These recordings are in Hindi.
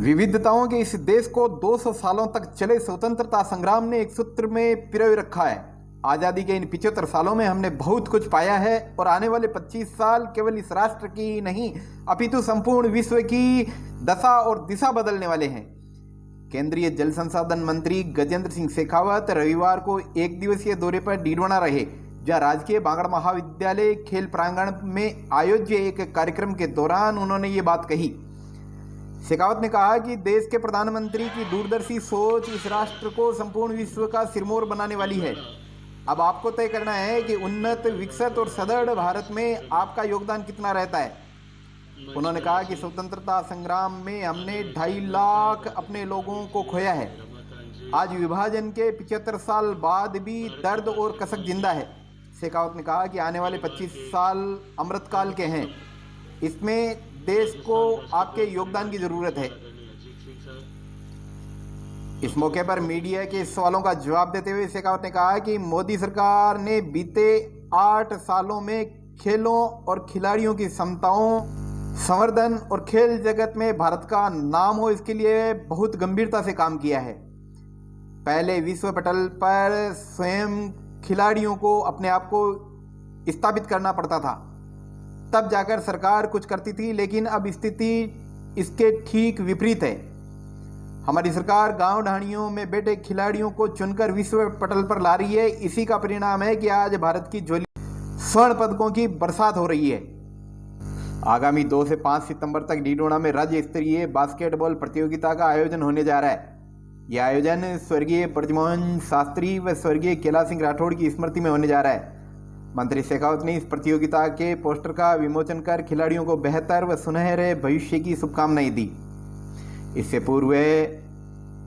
विविधताओं के इस देश को 200 सालों तक चले स्वतंत्रता संग्राम ने एक सूत्र में पिरोए रखा है। आज़ादी के इन 75 सालों में हमने बहुत कुछ पाया है और आने वाले 25 साल केवल इस राष्ट्र की ही नहीं अपितु संपूर्ण विश्व की दशा और दिशा बदलने वाले हैं। केंद्रीय जल संसाधन मंत्री गजेंद्र सिंह शेखावत रविवार को एक दिवसीय दौरे पर डीडवाना रहे, जहां राजकीय बांगड़ महाविद्यालय खेल प्रांगण में आयोज्य एक कार्यक्रम के दौरान उन्होंने ये बात कही। शेखावत ने कहा कि देश के प्रधानमंत्री की दूरदर्शी सोच इस राष्ट्र को संपूर्ण विश्व का सिरमौर बनाने वाली है। अब आपको तय करना है कि उन्नत, विकसित और सदृढ़ भारत में आपका योगदान कितना रहता है। उन्होंने कहा कि स्वतंत्रता संग्राम में हमने 2.5 लाख अपने लोगों को खोया है। आज विभाजन के 75 साल बाद भी दर्द और कसक जिंदा है। शेखावत ने कहा कि आने वाले 25 साल अमृतकाल के हैं। इसमें देश को आपके योगदान की जरूरत है। इस मौके पर मीडिया के सवालों का जवाब देते हुए शेखावत ने कहा कि मोदी सरकार ने बीते 8 सालों में खेलों और खिलाड़ियों की क्षमताओं, संवर्धन और खेल जगत में भारत का नाम हो, इसके लिए बहुत गंभीरता से काम किया है। पहले विश्व पटल पर स्वयं खिलाड़ियों को अपने आप को स्थापित करना पड़ता था, तब जाकर सरकार कुछ करती थी, लेकिन अब स्थिति इसके ठीक विपरीत है। हमारी सरकार गांव ढाणियों में बैठे खिलाड़ियों को चुनकर विश्व पटल पर ला रही है। इसी का परिणाम है कि आज भारत की झोली स्वर्ण पदकों की बरसात हो रही है। आगामी 2 से 5 सितंबर तक डीडवाना में राज्य स्तरीय बास्केटबॉल प्रतियोगिता का आयोजन होने जा रहा है। यह आयोजन स्वर्गीय ब्रजमोहन शास्त्री व स्वर्गीय कैलाश सिंह राठौड़ की स्मृति में होने जा रहा है। मंत्री शेखावत ने इस प्रतियोगिता के पोस्टर का विमोचन कर खिलाड़ियों को बेहतर व सुनहरे भविष्य की शुभकामनाएं दी। इससे पूर्व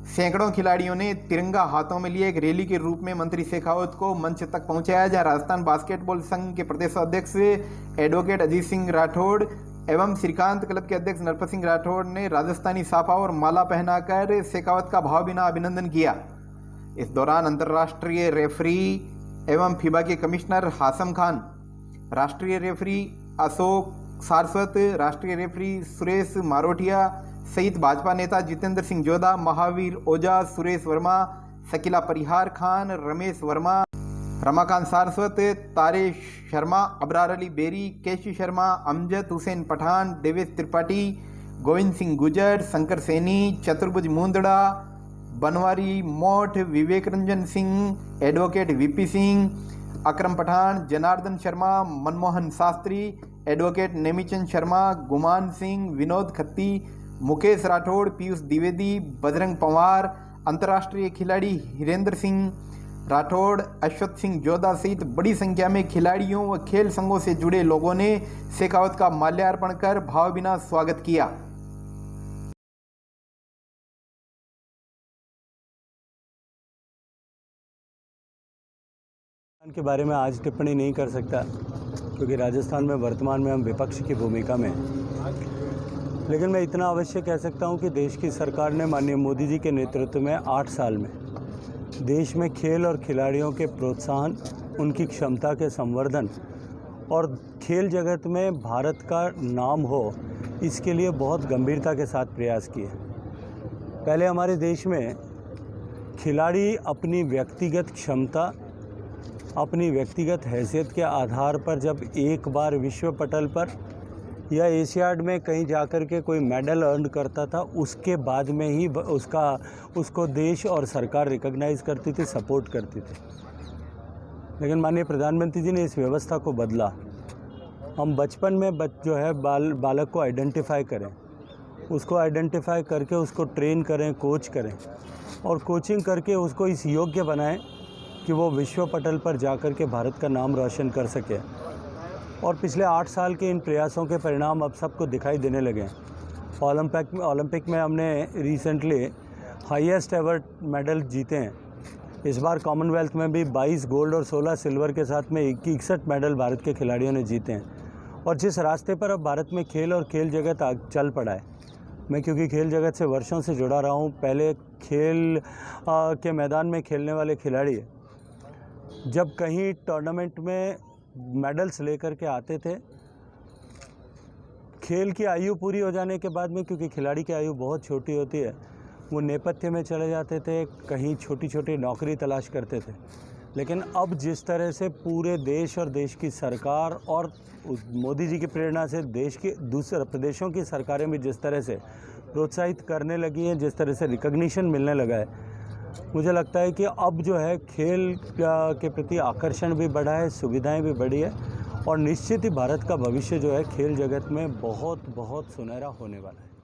सैकड़ों खिलाड़ियों ने तिरंगा हाथों में लिए एक रैली के रूप में मंत्री शेखावत को मंच तक पहुंचाया, जहां राजस्थान बास्केटबॉल संघ के प्रदेश अध्यक्ष एडवोकेट अजीत सिंह राठौड़ एवं श्रीकांत क्लब के अध्यक्ष नरपत सिंह राठौड़ ने राजस्थानी साफा और माला पहनाकर शेखावत का भावभीना अभिनंदन किया। इस दौरान अंतर्राष्ट्रीय रेफरी एवं फीबा के कमिश्नर हासम खान, राष्ट्रीय रेफरी अशोक सारस्वत, राष्ट्रीय रेफरी सुरेश मारोटिया सहित भाजपा नेता जितेंद्र सिंह जोधा, महावीर ओझा, सुरेश वर्मा, शकीला परिहार खान, रमेश वर्मा, रमाकांत सारस्वत, तारेश शर्मा, अबरार अली बेरी, केशव शर्मा, अमजद हुसैन पठान, देवेश त्रिपाठी, गोविंद सिंह गुजर, शंकर सैनी, चतुर्भुज मुंदड़ा, बनवारी मोठ, विवेक रंजन सिंह, एडवोकेट वीपी सिंह, अकरम पठान, जनार्दन शर्मा, मनमोहन शास्त्री, एडवोकेट नेमीचंद शर्मा, गुमान सिंह, विनोद खत्ती, मुकेश राठौड़, पीयूष द्विवेदी, बजरंग पंवार, अंतर्राष्ट्रीय खिलाड़ी हिरेंद्र सिंह राठौड़, अश्वत सिंह जोधा सहित बड़ी संख्या में खिलाड़ियों व खेल संघों से जुड़े लोगों ने शेखावत का माल्यार्पण कर भावभीना स्वागत किया। के बारे में आज टिप्पणी नहीं कर सकता, क्योंकि राजस्थान में वर्तमान में हम विपक्ष की भूमिका में हैं। लेकिन मैं इतना अवश्य कह सकता हूं कि देश की सरकार ने माननीय मोदी जी के नेतृत्व में 8 साल में देश में खेल और खिलाड़ियों के प्रोत्साहन, उनकी क्षमता के संवर्धन और खेल जगत में भारत का नाम हो, इसके लिए बहुत गंभीरता के साथ प्रयास किए। पहले हमारे देश में खिलाड़ी अपनी व्यक्तिगत क्षमता, अपनी व्यक्तिगत हैसियत के आधार पर जब एक बार विश्व पटल पर या एशियाड में कहीं जाकर के कोई मेडल अर्न करता था, उसके बाद में ही उसको देश और सरकार रिकॉग्नाइज करती थी, सपोर्ट करती थी। लेकिन माननीय प्रधानमंत्री जी ने इस व्यवस्था को बदला। हम बचपन में जो है बालक को आइडेंटिफाई करें, उसको आइडेंटिफाई करके उसको ट्रेन करें, कोच करें और कोचिंग करके उसको इस योग्य बनाएं कि वो विश्व पटल पर जाकर के भारत का नाम रोशन कर सके। और पिछले 8 साल के इन प्रयासों के परिणाम अब सबको दिखाई देने लगे। ओलंपिक में हमने रिसेंटली हाईएस्ट एवर मेडल जीते हैं। इस बार कॉमनवेल्थ में भी 22 गोल्ड और 16 सिल्वर के साथ में 61 मेडल भारत के खिलाड़ियों ने जीते हैं। और जिस रास्ते पर अब भारत में खेल और खेल जगत चल पड़ा है, मैं क्योंकि खेल जगत से वर्षों से जुड़ा रहा हूँ, पहले खेल के मैदान में खेलने वाले खिलाड़ी जब कहीं टूर्नामेंट में मेडल्स लेकर के आते थे, खेल की आयु पूरी हो जाने के बाद में, क्योंकि खिलाड़ी की आयु बहुत छोटी होती है, वो नेपथ्य में चले जाते थे, कहीं छोटी छोटी नौकरी तलाश करते थे। लेकिन अब जिस तरह से पूरे देश और देश की सरकार और मोदी जी की प्रेरणा से देश के दूसरे प्रदेशों की सरकारें भी जिस तरह से प्रोत्साहित करने लगी हैं, जिस तरह से रिकॉग्निशन मिलने लगा है, मुझे लगता है कि अब जो है खेल के प्रति आकर्षण भी बढ़ा है, सुविधाएं भी बढ़ी है, और निश्चित ही भारत का भविष्य जो है खेल जगत में बहुत बहुत सुनहरा होने वाला है।